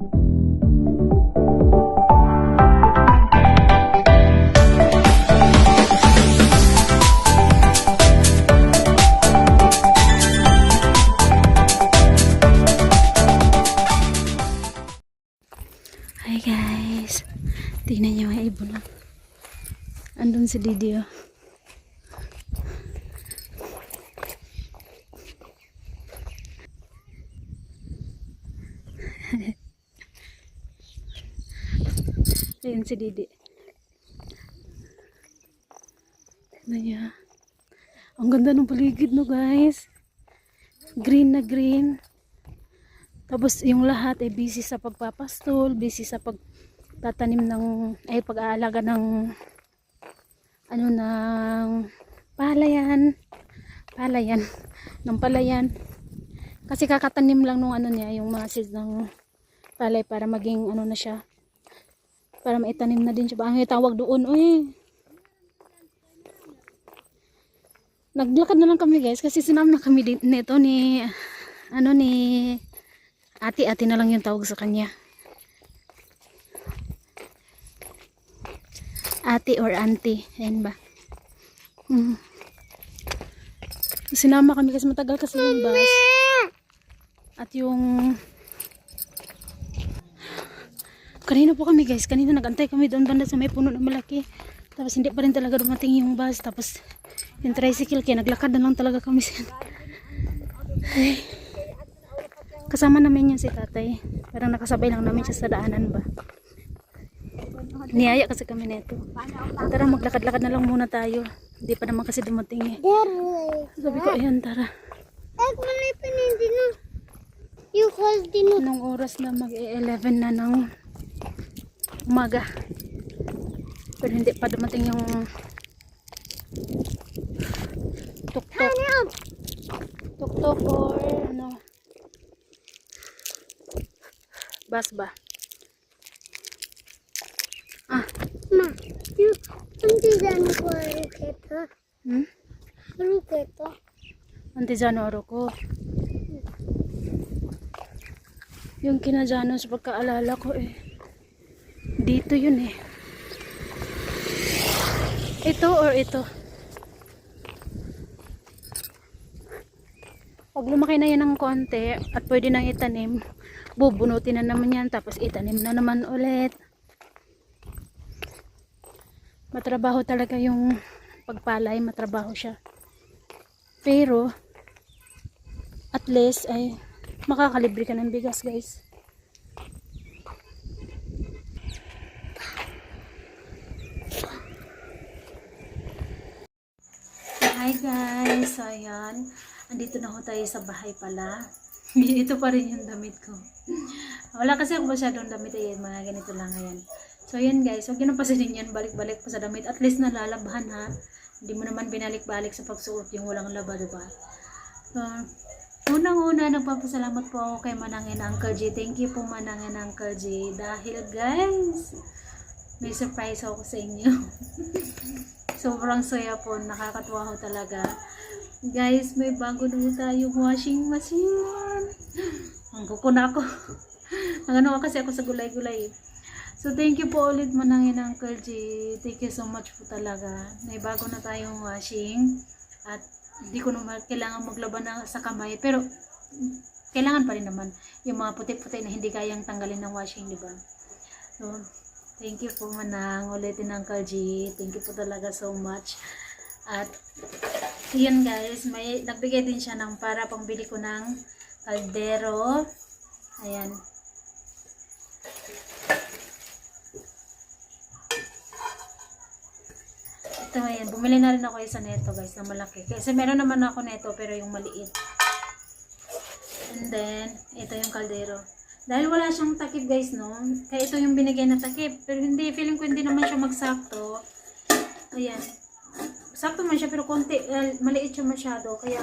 Hi guys, tingnan niyo mga ibon. Andun si Didi oh. Ayan si Didi. Tingnan niyo. Ang ganda ng paligid no guys. Green na green. Tapos yung lahat ay busy sa pagpapastol, busy sa pagtatanim ng pag-aalaga ng ng palayan ng palayan. Kasi kakatanim lang nung niya, yung mga seeds ng palay para maging na siya. Para maitanim na din siya. Ang tawag doon, naglakad na lang kami guys kasi sinama na kami nito ni ate na lang yung tawag sa kanya. Ate or auntie. Ayan ba? Sinama kami kasi matagal kasi yung bus. At yung kanina po kami guys. Kanina nagantay kami doon banda sa may puno na malaki. Tapos hindi pa rin talaga dumating yung bus. Tapos yung tricycle kaya naglakad na lang talaga kami. Ay. Kasama namin yan si tatay. Parang nakasabay lang namin siya sa daanan ba. Niyaya kasi kami neto. Tara maglakad-lakad na lang muna tayo. Hindi pa naman kasi dumating eh. Sabi ko ayan tara. Anong oras na mag-11 na ng umaga. Pero hindi pa dumating yung tuk-tuk. Tuk-tuk or bus ba? Ma, antizano ko ruketo. Ruketo. Antizano ko. Yung kinadjano sa pagkaalala ko dito yun eh. Ito or ito? Pag lumaki na yan ng konti at pwede nang itanim, bubunutin na naman yan tapos itanim na naman ulit. Matrabaho talaga yung pagpalay, matrabaho siya. Pero at least ay makakalibre ka ng bigas guys. Hi guys, so ayan, andito na ho tayo sa bahay pala. Ito pa rin yung damit ko. Wala kasi ako masyadong damit mga ganito lang ngayon. So ayan guys, huwag yun ang pasanin yan, balik-balik pa sa damit. At least nalalabhan ha. Hindi mo naman binalik-balik sa pagsuot yung walang laba, diba? So, unang-una, nagpapasalamat po ako kay Manangin Uncle G. Thank you po Manangin Uncle G. Dahil guys, may surprise ako sa inyo. Sobrang saya po, nakakatuwa ho talaga. Guys, may bago na tayong washing machine. Ang kukuna ako. Kasi ako sa gulay-gulay. So, thank you po ulit Manangin Uncle G. Thank you so much po talaga. May bago na tayong washing. At hindi ko naman kailangan maglaban sa kamay. Pero, kailangan pa rin naman. Yung mga puti-puti na hindi kayang tanggalin ng washing, di ba? So, thank you po Manang ulitin Uncle G. Thank you po talaga so much. At, yun guys, may nagbigay din siya ng para pangbili ko ng kaldero. Ayan. Ito, ayan. Bumili na rin ako isa neto guys, na malaki. Kasi meron naman ako neto, pero yung maliit. And then, ito yung kaldero. Dahil wala siyang takip guys, no? Kaya ito yung binigay na takip. Pero hindi, feeling ko hindi naman siya magsakto. Ayan. Sakto man siya, pero konti, maliit siya masyado. Kaya,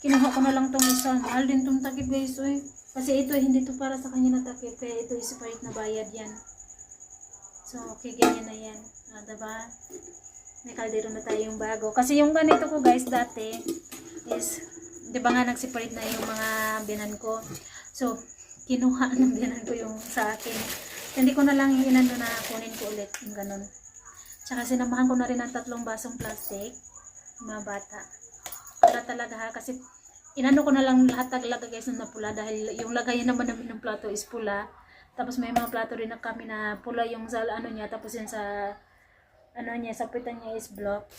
kinuha ko na lang itong isa. Mahal din itong takip guys, oy. Kasi ito, hindi ito para sa kanya na takip. Kaya ito, separate na bayad yan. So, okay, ganyan na yan. Diba? May kaldero na tayong bago. Kasi yung ganito ko guys, dati, is, di ba nga nag-separate na yung mga binan ko. So, kinuha ng biyanan ko yung sa akin. Hindi ko na lang inano na kunin ko ulit yung ganun. Tsaka sinamahan ko na rin ng 3 basong plastic, mga bata. Para talaga ha, kasi inano ko na lang lahat taglagay guys na pula dahil yung lagayan naman namin ng plato is pula. Tapos may mga plato rin na kami na pula yung sa ano niya, tapos yun sa ano niya, sa pitan niya is block.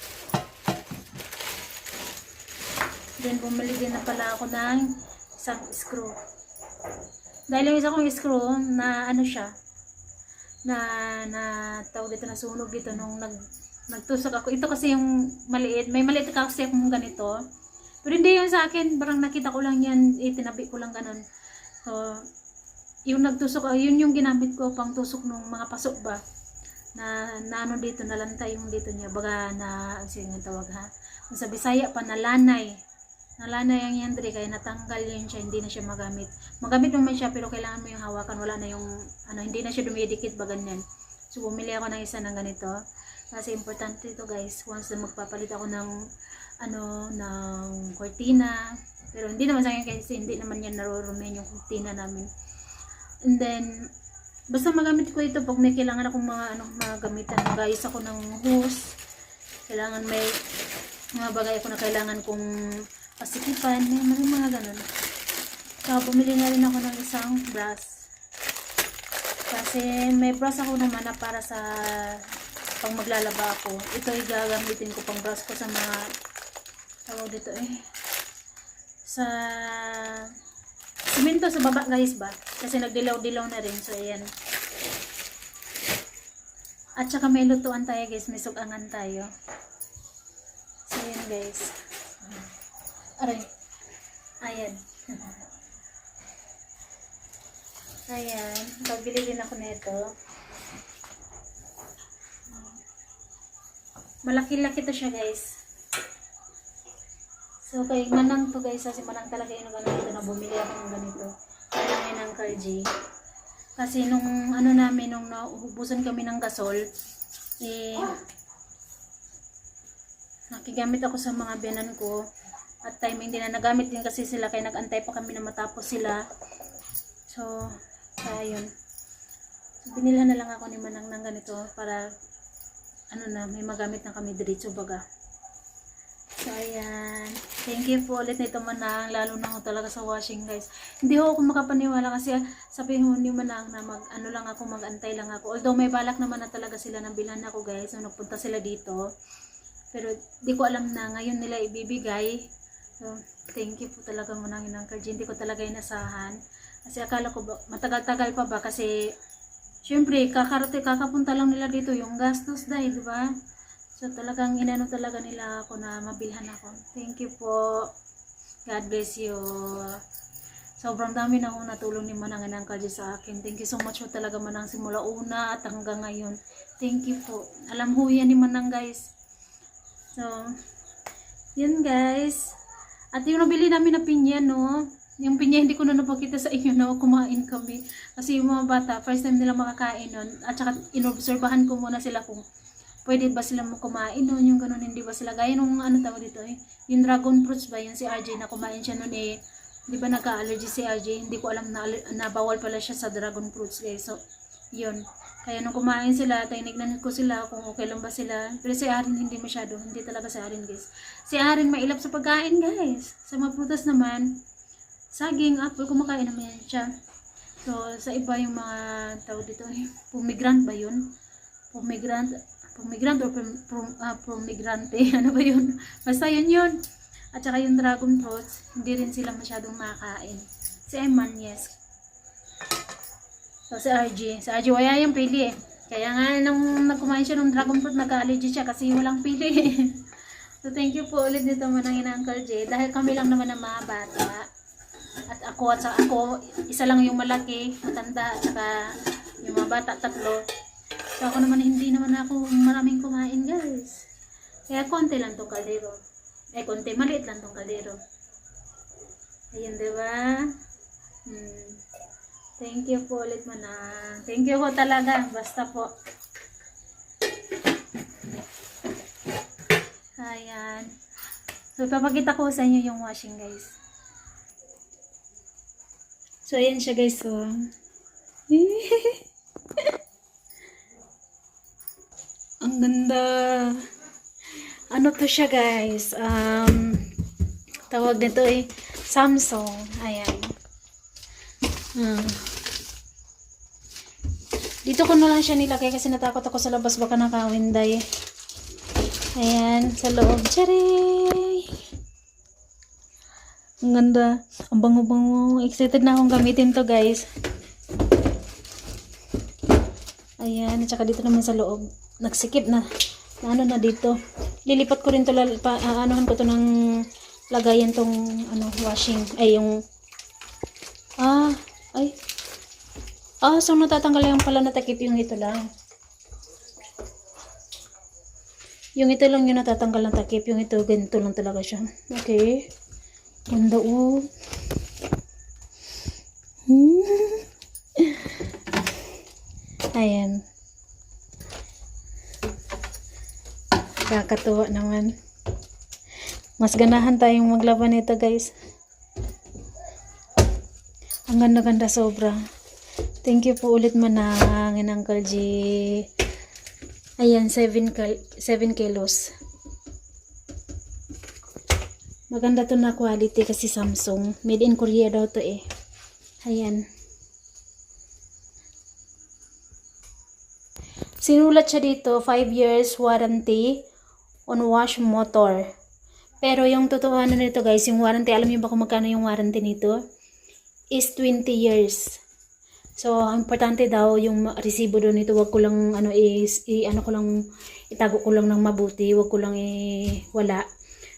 Then bumili din na pala ako ng isang screw. Dahil yung isa kong screw na ano siya, na tawag dito, na sunog dito nung nagtusok ako. Ito kasi yung maliit, may maliit kasi akong ganito. Pero hindi yun sa akin, parang nakita ko lang yan, tinabi ko lang ganun. So, yung nagtusok, yun yung ginamit ko pang tusok nung mga pasok ba. Na ano dito, nalantay yung dito niya. Baga na, ang siya nga tawag ha. Sa Bisaya pa, nalanay. Nalanay ang yandri, kaya natanggal yun siya, hindi na siya magamit. Magamit naman siya, pero kailangan mo yung hawakan, wala na yung, ano, hindi na siya dumidikit ba ganyan. So, bumili ako ng isa ng ganito. Kasi importante ito guys, once na magpapalit ako ng ng cortina, pero hindi naman sa akin kasi hindi naman yan narurumen yung cortina namin. And then basta magamit ko ito pag may kailangan akong mga gamitan. Magayos ako ng hose, kailangan may mga bagay ako na kailangan kong pasikipan, may mga ganun. So bumili na rin ako ng isang brush, kasi may brush ako naman na para sa pang maglalaba ako. Ito ay gagamitin ko pang brush ko sa mga tawag dito sa simento sa baba guys ba, kasi nagdilaw-dilaw na rin. So ayan, at saka may lutuan tayo guys, may sugangan tayo. So ayan guys, aray, ayan. Ayan, pabili din ako nito. Malaki-laki to siya guys. So kay Manang to guys, kasi Manang talaga yung ganito na bumili ako ng ganito. Kailangan ng Cargy. Kasi nung ano namin, nung naubusan kami ng gasol, nakigamit ako sa mga biyanan ko. At timing din na nagamit din kasi sila, kaya nag-antay pa kami na matapos sila. So, ayun. So, binilhan na lang ako ni Manang ng ganito para may magamit na kami diretso baga. So, ayan. Thank you po ulit nito Manang. Lalo na ako talaga sa washing guys. Hindi ako makapaniwala kasi sabi mo ni Manang na mag-antay lang ako. Although may balak naman na talaga sila nang bilhan ako guys. Nung nagpunta sila dito. Pero di ko alam na ngayon nila ibibigay. So, thank you po talaga Manang Cargy. Hindi ko talaga inasahan. Kasi akala ko matagal-tagal pa ba kasi syempre kakapunta lang nila dito yung gastos dahil, di ba? So talagang inano talaga nila ako na mabilhan ako. Thank you po. God bless you. Sobrang dami na akong natulong ni Manang Cargy sa akin. Thank you so much po talaga Manang, simula una at hanggang ngayon. Thank you po. Alam ho yan ni Manang guys. So, yun guys. At yung nabili namin na pinya, no? Yung pinya hindi ko na napakita sa inyo na kumain kami. Kasi yung mga bata, first time nila makakain nun. At saka inobserbahan ko muna sila kung pwede ba sila kumain nun, yung ganun, hindi ba sila gaya nung tawag dito yung dragon fruits ba, yung si RJ na kumain siya nun di ba nagka-allergy si RJ, hindi ko alam na bawal pala siya sa dragon fruits guys. So yun, kaya nung kumain sila, tinignan ko sila kung okay lang ba sila. Pero si Arin hindi masyado, hindi talaga si Arin guys. Si Arin mailap sa pagkain guys. Sa mga prutas naman, saging, apple, kumakain naman yan siya. So sa iba yung mga tawag dito pomegranate ba yun? Pomegranate or pomegrante, ano ba yun? Basta yun. At saka yung dragon fruits, hindi rin sila masyadong makakain. Si Eman, yes. So si RG wala yung pili Kaya nga nung nagkumain siya ng dragon fruit, nagka-allergy siya kasi walang pili. So thank you po ulit dito Manang Cargy. Dahil kami lang naman ang mga bata. At ako, isa lang yung malaki, matanda, at saka yung mga bata, 3. So ako naman, hindi naman ako maraming kumain guys. Kaya konti lang tong kaldero. Konti, maliit lang tong kaldero. Ayun, diba? Thank you po ulit Manang. Thank you po talaga. Basta po. Ayan. So, papakita ko sa inyo yung washing guys. So, ayan siya guys. So, ang ganda. Ano to siya guys? Tawag nito Samsung. Ayan. Dito ko na lang siya nilagay kasi natakot ako sa labas baka nakawinday. Ayan, sa loob. Charay! Ang ganda. Ang bango-bango. Excited na akong gamitin to guys. Ayan, at saka dito naman sa loob. Nagsikip na. Ano na dito. Lilipat ko rin to, anuhan ko to ng lagayan tong washing. Ay, yung so natatanggal yung pala natakip yung ito lang. Yung ito lang yung natatanggal ng takip. Yung ito, ganito lang talaga siya. Okay. Ganda Ayan. Kakatuwa naman. Mas ganahan tayong maglaban nito guys. Ang ganda-ganda sobra. Thank you po ulit manangin Uncle G. Ayan, 7 kilos. Maganda to na quality kasi Samsung. Made in Korea daw to Ayan. Sinulat siya dito, 5 years warranty on wash motor. Pero yung totoo nito guys, yung warranty, alam niyo ba kung magkano yung warranty nito? Is 20 years. So, ang importante daw yung resibo doon nito, wag ko lang itago ko lang ng mabuti, wag ko lang wala.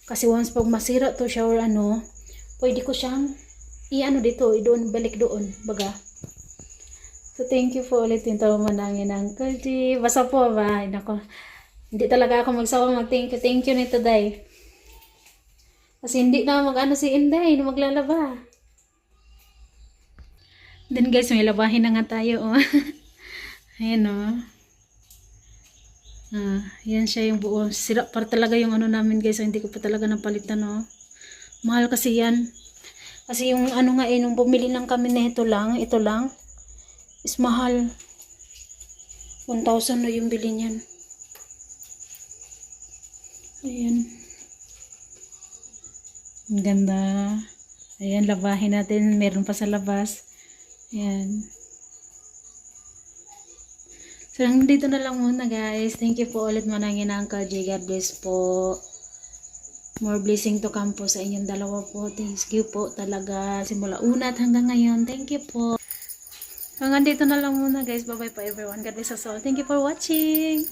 Kasi once pag masira to siya or pwede ko siyang balik doon, baga. So, thank you po ulit yung manangin Uncle G. Basta po ba? Hindi talaga ako magsawa mag-thank you nito, day. Kasi hindi na si Inday, maglalaba. Then guys, may labahin na nga tayo, Ayan, yan siya yung buo. Sira pa talaga yung namin guys. So, hindi ko pa talaga napalitan, Mahal kasi yan. Kasi yung nung bumili lang kami na ito lang, is mahal. 1,000 na yung bili niyan. Ayan. Ang ganda. Ayan, labahin natin. Meron pa sa labas. Ayan. So, dito na lang muna guys. Thank you po ulit manangin Uncle J. God bless po. More blessing to come po sa inyong dalawa po. Thank you po talaga. Simula una at hanggang ngayon. Thank you po. Hanggang dito na lang muna guys. Bye bye po everyone. God bless us all. Thank you for watching.